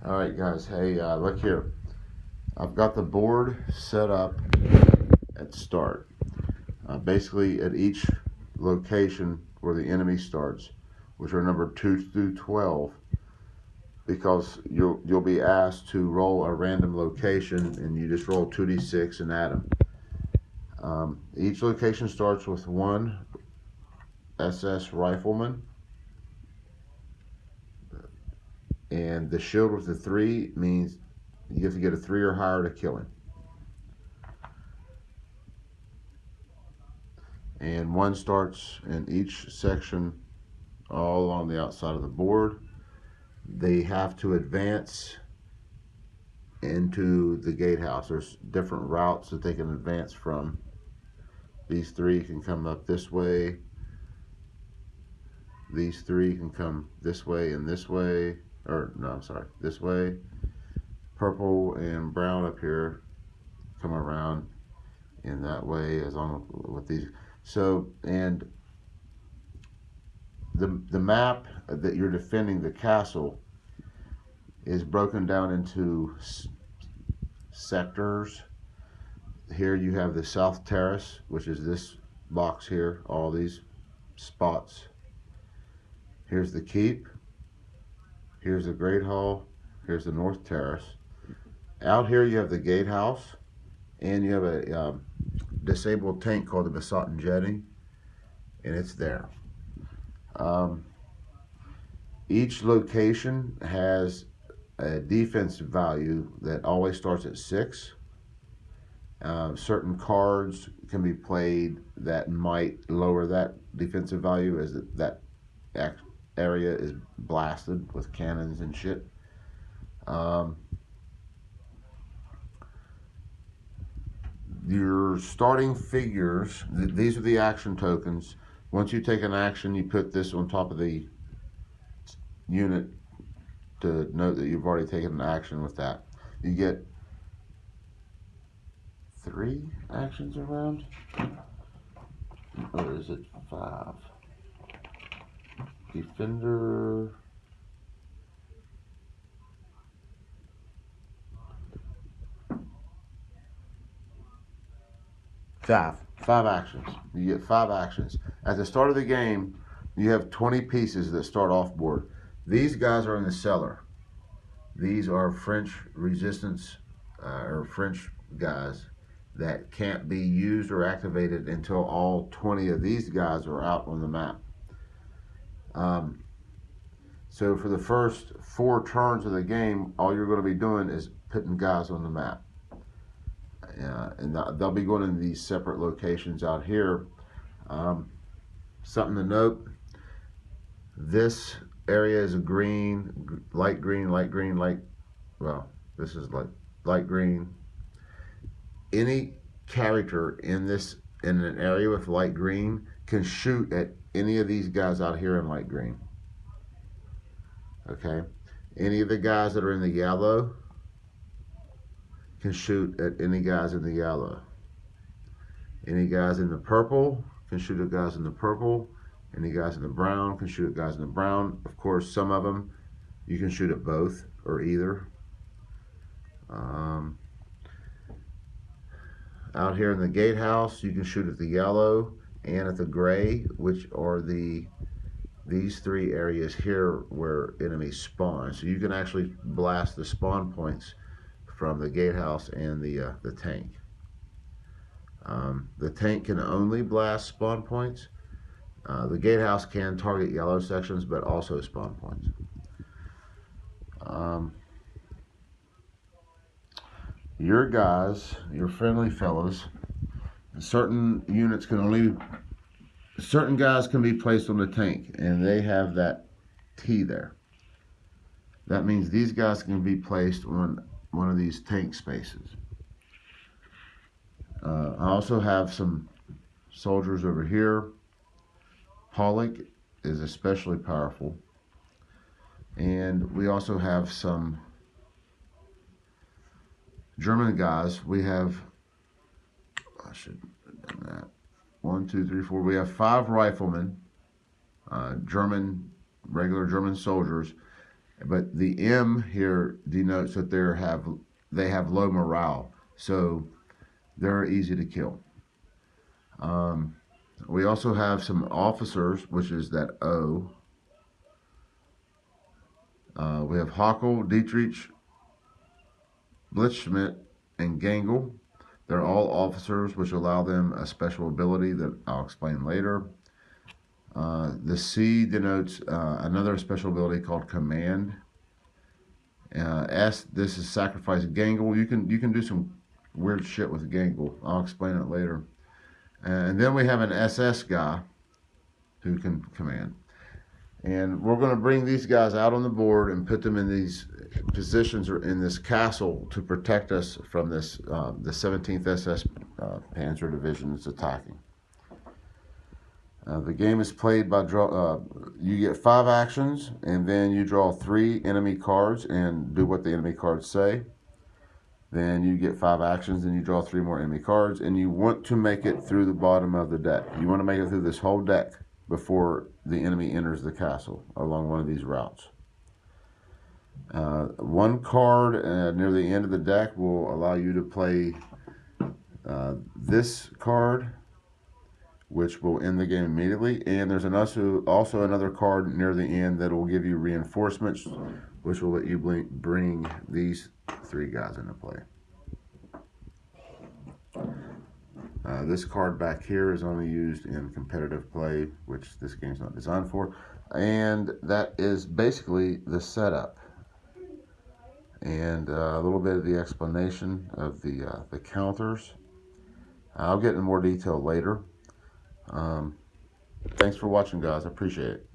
Alright guys, hey, look here. I've got the board set up at start. Basically at each location where the enemy starts, which are number 2 through 12, because you'll be asked to roll a random location, and you just roll 2d6 and add them. Each location starts with one SS rifleman, and the shield with the 3 means you have to get a 3 or higher to kill him. And one starts in each section all along the outside of the board. They have to advance into the gatehouse. There's different routes that they can advance from. These 3 can come up this way. These 3 can come this way and this way. Or, no, I'm sorry, this way. Purple and brown up here come around in that way, as long with these. So, and the map that you're defending, the castle, is broken down into sectors. Here you have the South Terrace, which is this box here, all these spots. Here's the Keep. Here's the Great Hall. Here's the North Terrace. Out here you have the Gatehouse, and you have a disabled tank called the Besotten Jetty, and it's there. Each location has a defense value that always starts at 6. Certain cards can be played that might lower that defensive value, as that area is blasted with cannons and shit. Your starting figures, these are the action tokens. Once you take an action, you put this on top of the unit to note that you've already taken an action with that. You get 3 actions around, or is it 5? Defender. Five actions. You get 5 actions. At the start of the game, you have 20 pieces that start off board. These guys are in the cellar. These are French resistance or French guys that can't be used or activated until all 20 of these guys are out on the map. So for the first 4 turns of the game, all you're going to be doing is putting guys on the map. And they'll be going in these separate locations out here. Something to note, this area is a green, light green, well, this is like light green. Any character in an area with light green can shoot at any of these guys out here in light green. Okay, any of the guys that are in the yellow can shoot at any guys in the yellow. Any guys in the purple can shoot at guys in the purple. Any guys in the brown can shoot at guys in the brown. Of course, some of them you can shoot at both or either. Out here in the gatehouse, you can shoot at the yellow and at the gray, which are these 3 areas here where enemies spawn. So you can actually blast the spawn points from the gatehouse and the tank. The tank can only blast spawn points. The gatehouse can target yellow sections, but also spawn points. Your guys, your friendly fellows, certain guys can be placed on the tank, and they have that T there. That means these guys can be placed on one of these tank spaces. I also have some soldiers over here. Pollock is especially powerful. And we also have some German guys. We have, I should have done that. 1, 2, 3, 4. We have 5 riflemen, regular German soldiers. but the M here denotes that they have low morale, so they're easy to kill. We also have some officers, which is that O. We have Hockel, Dietrich, Blitzschmidt, and Gangle. They're all officers, which allow them a special ability that I'll explain later. The C denotes another special ability called Command. S, this is Sacrifice Gangle. You can do some weird shit with Gangle. I'll explain it later. And then we have an SS guy who can command. And we're going to bring these guys out on the board and put them in these positions or in this castle to protect us from this the 17th SS Panzer Division that's attacking. The game is played by draw. You get 5 actions, and then you draw 3 enemy cards and do what the enemy cards say. Then you get 5 actions, and you draw 3 more enemy cards, and you want to make it through the bottom of the deck. You want to make it through this whole deck before the enemy enters the castle along one of these routes. One card near the end of the deck will allow you to play this card, which will end the game immediately. And there's also another card near the end that will give you reinforcements, which will let you bring these 3 guys into play. This card back here is only used in competitive play, which this game's not designed for. And that is basically the setup. And a little bit of the explanation of the counters. I'll get in more detail later. Thanks for watching, guys. I appreciate it.